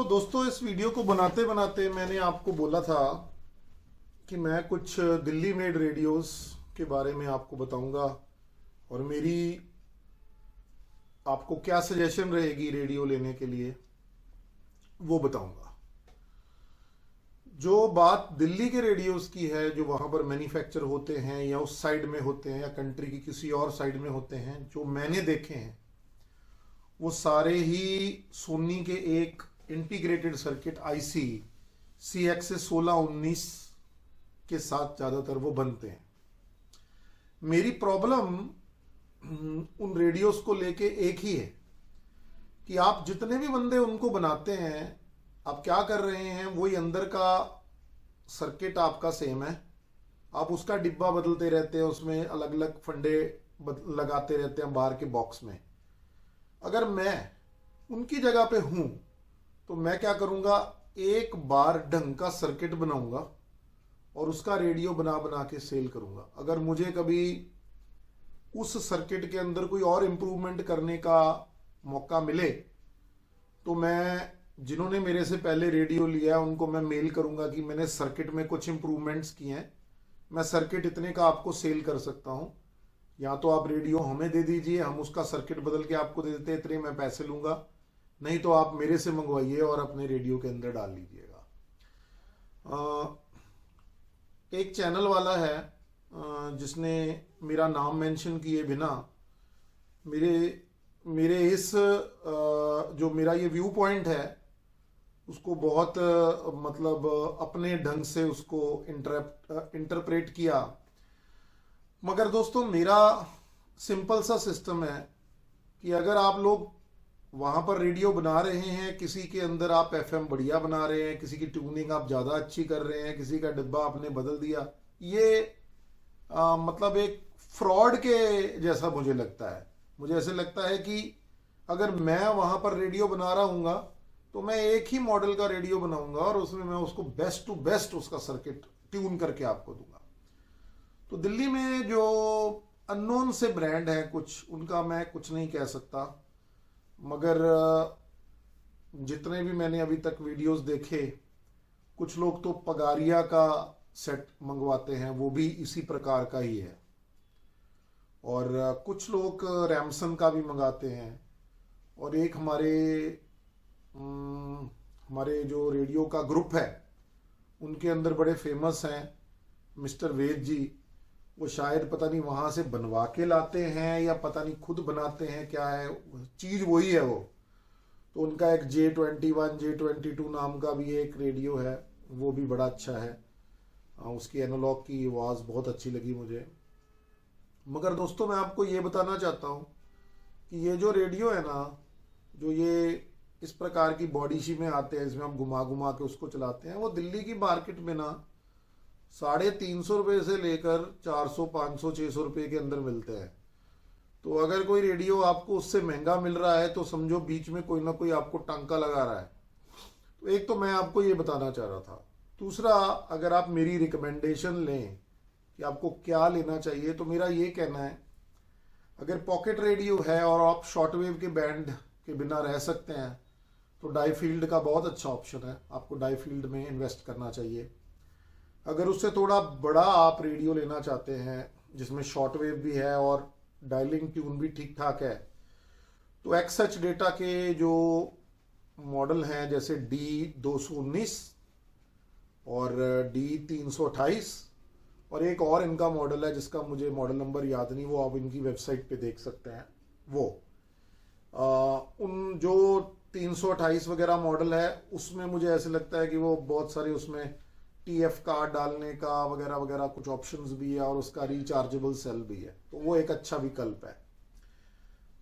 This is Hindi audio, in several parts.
दोस्तों, इस वीडियो को बनाते बनाते मैंने आपको बोला था कि मैं कुछ दिल्ली मेड रेडियोस के बारे में आपको बताऊंगा और मेरी आपको क्या सजेशन रहेगी रेडियो लेने के लिए वो बताऊंगा। जो बात दिल्ली के रेडियोस की है, जो वहां पर मैन्युफैक्चर होते हैं या उस साइड में होते हैं या कंट्री की किसी और साइड में होते हैं, जो मैंने देखे हैं वो सारे ही सोनी के एक इंटीग्रेटेड सर्किट आईसी CX1619 के साथ ज़्यादातर वो बनते हैं। मेरी प्रॉब्लम उन रेडियोस को लेके एक ही है कि आप जितने भी बंदे उनको बनाते हैं, आप क्या कर रहे हैं, वही अंदर का सर्किट आपका सेम है, आप उसका डिब्बा बदलते रहते हैं, उसमें अलग अलग फंडे लगाते रहते हैं बाहर के बॉक्स में। अगर मैं उनकी जगह पे हूं तो मैं क्या करूंगा, एक बार ढंग का सर्किट बनाऊंगा और उसका रेडियो बना बना के सेल करूंगा। अगर मुझे कभी उस सर्किट के अंदर कोई और इम्प्रूवमेंट करने का मौका मिले तो मैं, जिन्होंने मेरे से पहले रेडियो लिया है उनको मैं मेल करूंगा कि मैंने सर्किट में कुछ इम्प्रूवमेंट्स किए हैं, मैं सर्किट इतने का आपको सेल कर सकता हूं, या तो आप रेडियो हमें दे दीजिए, हम उसका सर्किट बदल के आपको दे देते हैं, इतने मैं पैसे लूंगा, नहीं तो आप मेरे से मंगवाइए और अपने रेडियो के अंदर डाल लीजिएगा। एक चैनल वाला है जिसने मेरा नाम मेंशन किए बिना मेरे इस जो मेरा ये व्यू पॉइंट है उसको बहुत मतलब अपने ढंग से उसको इंटरप्रेट किया। मगर दोस्तों, मेरा सिंपल सा सिस्टम है कि अगर आप लोग वहां पर रेडियो बना रहे हैं, किसी के अंदर आप एफएम बढ़िया बना रहे हैं, किसी की ट्यूनिंग आप ज़्यादा अच्छी कर रहे हैं, किसी का डिब्बा आपने बदल दिया, ये मतलब एक फ्रॉड के जैसा मुझे लगता है। मुझे ऐसे लगता है कि अगर मैं वहां पर रेडियो बना रहा हूँगा तो मैं एक ही मॉडल का रेडियो बनाऊंगा और उसमें मैं उसको बेस्ट टू बेस्ट उसका सर्किट ट्यून करके आपको दूंगा। तो दिल्ली में जो अननोन से ब्रांड हैं कुछ, उनका मैं कुछ नहीं कह सकता, मगर जितने भी मैंने अभी तक वीडियोस देखे, कुछ लोग तो पगारिया का सेट मंगवाते हैं, वो भी इसी प्रकार का ही है, और कुछ लोग रैमसन का भी मंगाते हैं, और एक हमारे जो रेडियो का ग्रुप है उनके अंदर बड़े फेमस हैं मिस्टर वेद जी, वो शायद पता नहीं वहाँ से बनवा के लाते हैं या पता नहीं खुद बनाते हैं, क्या है चीज़ वही है वो। तो उनका एक J21 J22 नाम का भी एक रेडियो है, वो भी बड़ा अच्छा है, उसकी एनालॉग की आवाज़ बहुत अच्छी लगी मुझे। मगर दोस्तों, मैं आपको ये बताना चाहता हूँ कि ये जो रेडियो है ना, जो ये इस प्रकार की बॉडी शी में आते हैं, इसमें आप घुमा घुमा के उसको चलाते हैं, वो दिल्ली की मार्केट में ना 350 रुपये से लेकर 400 500 600 रुपये के अंदर मिलते हैं। तो अगर कोई रेडियो आपको उससे महंगा मिल रहा है तो समझो बीच में कोई ना कोई आपको टांका लगा रहा है। तो एक तो मैं आपको ये बताना चाह रहा था। दूसरा, अगर आप मेरी रिकमेंडेशन लें कि आपको क्या लेना चाहिए, तो मेरा ये कहना है, अगर पॉकेट रेडियो है और आप शॉर्टवेव के बैंड के बिना रह सकते हैं तो डाईफील्ड का बहुत अच्छा ऑप्शन है, आपको डाईफील्ड में इन्वेस्ट करना चाहिए। अगर उससे थोड़ा बड़ा आप रेडियो लेना चाहते हैं जिसमें शॉर्टवेव भी है और डायलिंग ट्यून भी ठीक ठाक है, तो XH डेटा के जो मॉडल हैं जैसे D219 और D328 और एक और इनका मॉडल है जिसका मुझे मॉडल नंबर याद नहीं, वो आप इनकी वेबसाइट पे देख सकते हैं। वो उन जो 328 वगैरह मॉडल है उसमें मुझे ऐसे लगता है कि वो बहुत सारे उसमें TF कार्ड डालने का वगैरह वगैरह कुछ ऑप्शंस भी है, और उसका रिचार्जेबल सेल भी है, तो वो एक अच्छा विकल्प है।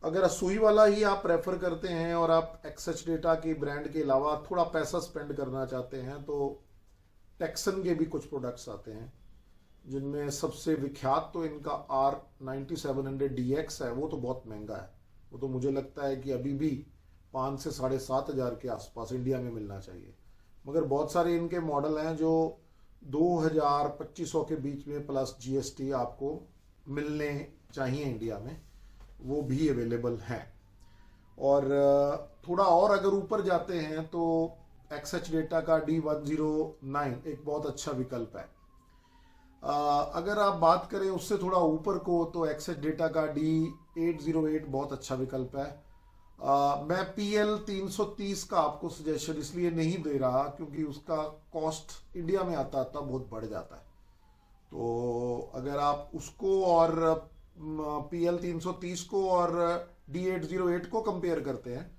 अगर सुई वाला ही आप प्रेफर करते हैं और आप एक्सएच डेटा के ब्रांड के अलावा थोड़ा पैसा स्पेंड करना चाहते हैं, तो टेक्सन के भी कुछ प्रोडक्ट्स आते हैं, जिनमें सबसे विख्यात तो इनका R9700DX है। वो तो बहुत महंगा है, वो तो मुझे लगता है कि अभी भी 5 से 7,500 के आसपास इंडिया में मिलना चाहिए। मगर बहुत सारे इनके मॉडल हैं जो 2,000-2,500 के बीच में प्लस GST आपको मिलने चाहिए इंडिया में, वो भी अवेलेबल हैं। और थोड़ा और अगर ऊपर जाते हैं तो एक्सएच डेटा का D109 एक बहुत अच्छा विकल्प है। अगर आप बात करें उससे थोड़ा ऊपर को, तो एक्सएच डेटा का D808 बहुत अच्छा विकल्प है। मैं PL330 का आपको सजेशन इसलिए नहीं दे रहा क्योंकि उसका कॉस्ट इंडिया में आता आता बहुत बढ़ जाता है। तो अगर आप उसको और PL330 को और D808 को कंपेयर करते हैं,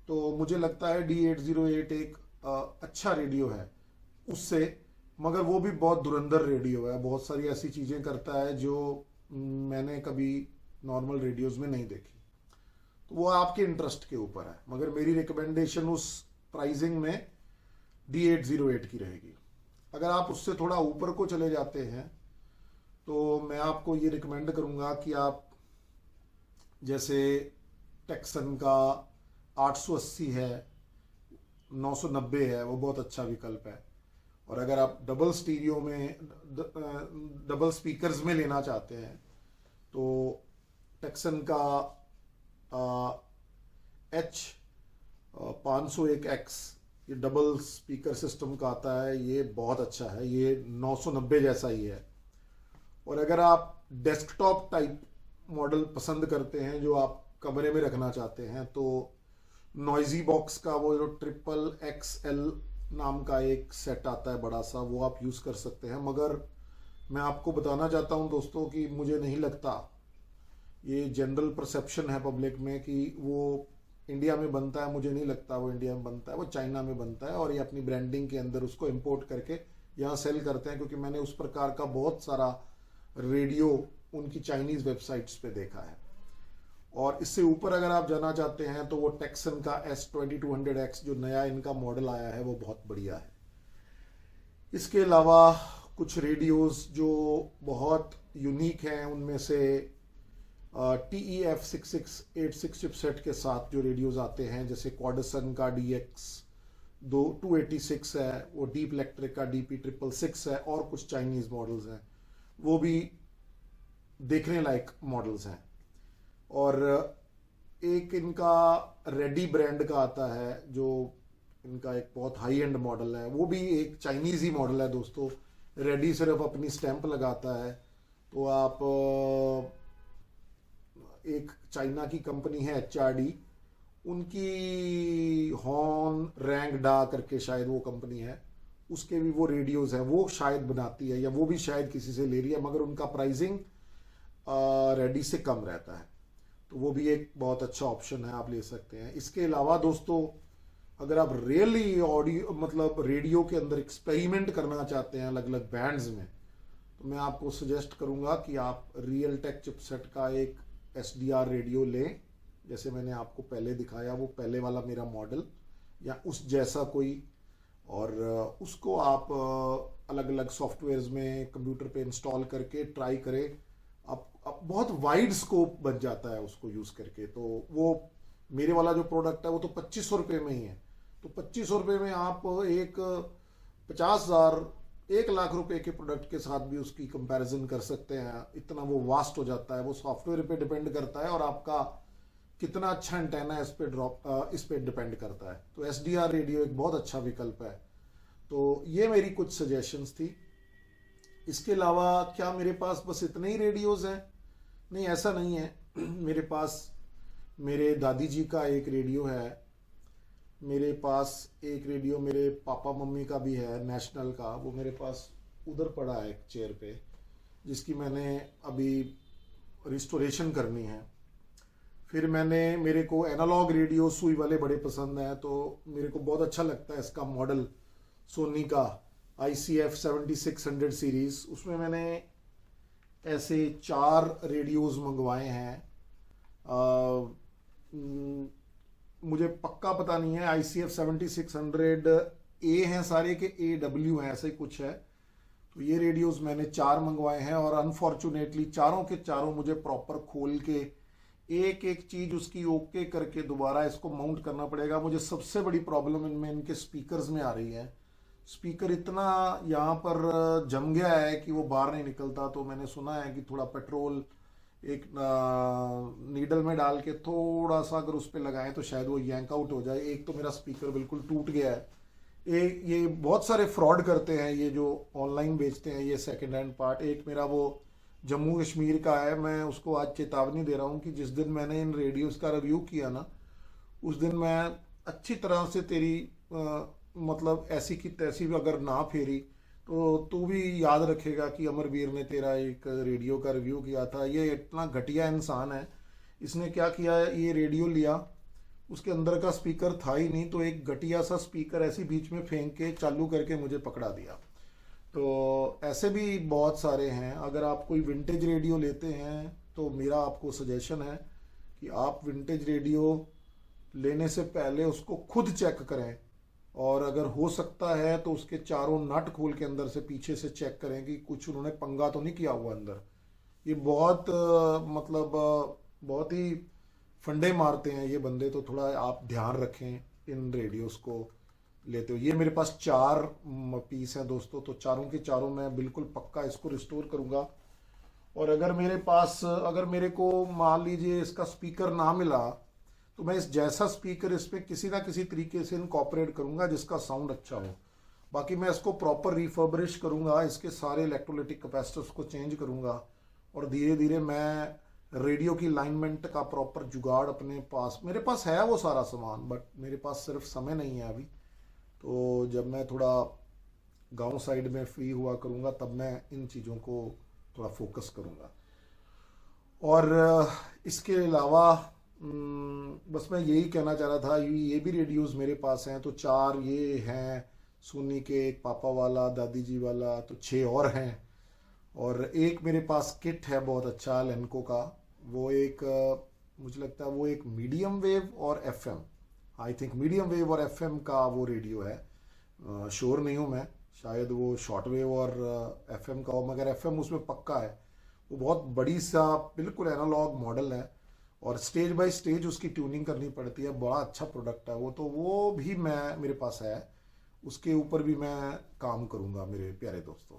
तो मुझे लगता है D808 एक अच्छा रेडियो है उससे, मगर वो भी बहुत धुरंधर रेडियो है। बहुत सारी ऐसी चीज़ें करता है जो मैंने कभी नॉर्मल रेडियोज़ में नहीं देखी। तो वो आपके इंटरेस्ट के ऊपर है, मगर मेरी रिकमेंडेशन उस प्राइसिंग में D808 की रहेगी। अगर आप उससे थोड़ा ऊपर को चले जाते हैं तो मैं आपको ये रिकमेंड करूँगा कि आप जैसे टेक्सन का 880 है, 990 है, वो बहुत अच्छा विकल्प है। और अगर आप डबल स्टीरियो में डबल स्पीकर्स में लेना चाहते हैं तो टेक्सन का H501X ये डबल स्पीकर सिस्टम का आता है, ये बहुत अच्छा है, ये 990 जैसा ही है। और अगर आप डेस्कटॉप टाइप मॉडल पसंद करते हैं जो आप कमरे में रखना चाहते हैं, तो नॉइजी बॉक्स का वो जो XXL नाम का एक सेट आता है बड़ा सा, वो आप यूज़ कर सकते हैं। मगर मैं आपको बताना चाहता हूं दोस्तों कि मुझे नहीं लगता, ये जनरल परसेप्शन है पब्लिक में कि वो इंडिया में बनता है। मुझे नहीं लगता वो इंडिया में बनता है, वो चाइना में बनता है और ये अपनी ब्रांडिंग के अंदर उसको इंपोर्ट करके यहाँ सेल करते हैं, क्योंकि मैंने उस प्रकार का बहुत सारा रेडियो उनकी चाइनीज़ वेबसाइट्स पे देखा है। और इससे ऊपर अगर आप जाना चाहते हैं तो वो टेक्सन का S2200X जो नया इनका मॉडल आया है वो बहुत बढ़िया है। इसके अलावा कुछ रेडियोस जो बहुत यूनिक हैं, उनमें से TEF6686 चिपसेट के साथ जो रेडियोस आते हैं, जैसे क्वाडसन का DX286 है, वो डीप इलेक्ट्रिक का DP666 है, और कुछ चाइनीज़ मॉडल्स हैं, वो भी देखने लायक मॉडल्स हैं। और एक इनका रेडी ब्रांड का आता है जो इनका एक बहुत हाई एंड मॉडल है, वो भी एक चाइनीज़ ही मॉडल है दोस्तों। रेडी सिर्फ अपनी स्टैंप लगाता है। तो आप एक चाइना की कंपनी है HRD, उनकी हॉर्न रैंग डा करके शायद वो कंपनी है, उसके भी वो रेडियोज़ हैं, वो शायद बनाती है या वो भी शायद किसी से ले रही है, मगर उनका प्राइसिंग रेडी से कम रहता है। तो वो भी एक बहुत अच्छा ऑप्शन है, आप ले सकते हैं। इसके अलावा दोस्तों अगर आप रियली ऑडियो मतलब रेडियो के अंदर एक्सपेरिमेंट करना चाहते हैं अलग अलग बैंड्स में, तो मैं आपको सजेस्ट करूंगा कि आप रियल टेक चिपसेट का एक SDR रेडियो लें, जैसे मैंने आपको पहले दिखाया वो पहले वाला मेरा मॉडल या उस जैसा कोई, और उसको आप अलग अलग सॉफ्टवेयर्स में कंप्यूटर पे इंस्टॉल करके ट्राई करें। अब बहुत वाइड स्कोप बन जाता है उसको यूज़ करके। तो वो मेरे वाला जो प्रोडक्ट है वो तो 2500 रुपये में ही है। तो 2500 रुपये में आप एक 50,000 1,00,000 रुपए के प्रोडक्ट के साथ भी उसकी कंपैरिजन कर सकते हैं। इतना वो वास्ट हो जाता है, वो सॉफ्टवेयर पे डिपेंड करता है और आपका कितना अच्छा एंटेना इस पे डिपेंड करता है। तो SDR रेडियो एक बहुत अच्छा विकल्प है। तो ये मेरी कुछ सजेशंस थी। इसके अलावा क्या मेरे पास बस इतने ही रेडियोज़ हैं? नहीं, ऐसा नहीं है। मेरे पास मेरे दादी जी का एक रेडियो है, मेरे पास एक रेडियो मेरे पापा मम्मी का भी है, नेशनल का, वो मेरे पास उधर पड़ा है एक चेयर पे, जिसकी मैंने अभी रिस्टोरेशन करनी है। फिर मेरे को एनालॉग रेडियो सुई वाले बड़े पसंद हैं, तो मेरे को बहुत अच्छा लगता है इसका मॉडल सोनी का ICF 7600 सीरीज, उसमें मैंने ऐसे 4 रेडियोस मंगवाए हैं। मुझे पक्का पता नहीं है ICF 7600 ए हैं सारे के AW हैं, ऐसे कुछ है। तो ये रेडियोस मैंने 4 मंगवाए हैं और अनफॉर्चुनेटली चारों के चारों मुझे प्रॉपर खोल के एक एक चीज उसकी ओके करके दोबारा इसको माउंट करना पड़ेगा। मुझे सबसे बड़ी प्रॉब्लम इनमें इनके स्पीकर्स में आ रही है। स्पीकर इतना यहाँ पर जम गया है कि वो बाहर नहीं निकलता। तो मैंने सुना है कि थोड़ा पेट्रोल एक नीडल में डाल के थोड़ा सा अगर उस पर लगाएं तो शायद वो यैंक आउट हो जाए। एक तो मेरा स्पीकर बिल्कुल टूट गया है। ये बहुत सारे फ्रॉड करते हैं ये जो ऑनलाइन बेचते हैं ये सेकंड हैंड पार्ट। एक मेरा वो जम्मू कश्मीर का है, मैं उसको आज चेतावनी दे रहा हूँ कि जिस दिन मैंने इन रेडियोस का रिव्यू किया ना, उस दिन मैं अच्छी तरह से तेरी मतलब ऐसी की तैसी भी अगर ना फेरी तो तू भी याद रखेगा कि अमरवीर ने तेरा एक रेडियो का रिव्यू किया था। ये इतना घटिया इंसान है। इसने क्या किया है, ये रेडियो लिया, उसके अंदर का स्पीकर था ही नहीं, तो एक घटिया सा स्पीकर ऐसी बीच में फेंक के चालू करके मुझे पकड़ा दिया। तो ऐसे भी बहुत सारे हैं। अगर आप कोई विंटेज रेडियो लेते हैं तो मेरा आपको सजेशन है कि आप विंटेज रेडियो लेने से पहले उसको खुद चेक करें, और अगर हो सकता है तो उसके चारों नट खोल के अंदर से पीछे से चेक करें कि कुछ उन्होंने पंगा तो नहीं किया हुआ अंदर। ये बहुत मतलब बहुत ही फंडे मारते हैं ये बंदे। तो थोड़ा आप ध्यान रखें इन रेडियोस को लेते हो। ये मेरे पास 4 पीस हैं दोस्तों, तो चारों के चारों मैं बिल्कुल पक्का इसको रिस्टोर करूंगा। और अगर मेरे पास अगर मेरे को मान लीजिए इसका स्पीकर ना मिला तो मैं इस जैसा स्पीकर इस पर किसी ना किसी तरीके से इनकॉर्पोरेट करूंगा जिसका साउंड अच्छा हो। बाकी मैं इसको प्रॉपर रिफर्बिश करूंगा, इसके सारे इलेक्ट्रोलाइटिक कैपेसिटर्स को चेंज करूंगा, और धीरे धीरे मैं रेडियो की लाइनमेंट का प्रॉपर जुगाड़ अपने पास, मेरे पास है वो सारा सामान, बट मेरे पास सिर्फ समय नहीं है अभी। तो जब मैं थोड़ा गांव साइड में फ्री हुआ करूंगा तब मैं इन चीज़ों को थोड़ा फोकस करूंगा। और इसके अलावा बस मैं यही कहना चाह रहा था, ये भी रेडियोस मेरे पास हैं। तो 4 ये हैं सोनी के, एक पापा वाला, दादी जी वाला, तो 6 और हैं। और एक मेरे पास किट है बहुत अच्छा लेनको का, वो एक मुझे लगता है वो एक मीडियम वेव और FM, I think medium wave और FM का वो रेडियो है। श्योर नहीं हूँ मैं, शायद वो शॉर्ट वेव और FM का हो, मगर FM उसमें पक्का है। वो बहुत बड़ी सा बिल्कुल एनालॉग मॉडल है और स्टेज बाय स्टेज उसकी ट्यूनिंग करनी पड़ती है। बड़ा अच्छा प्रोडक्ट है वो। तो वो भी मेरे पास है, उसके ऊपर भी मैं काम करूंगा मेरे प्यारे दोस्तों।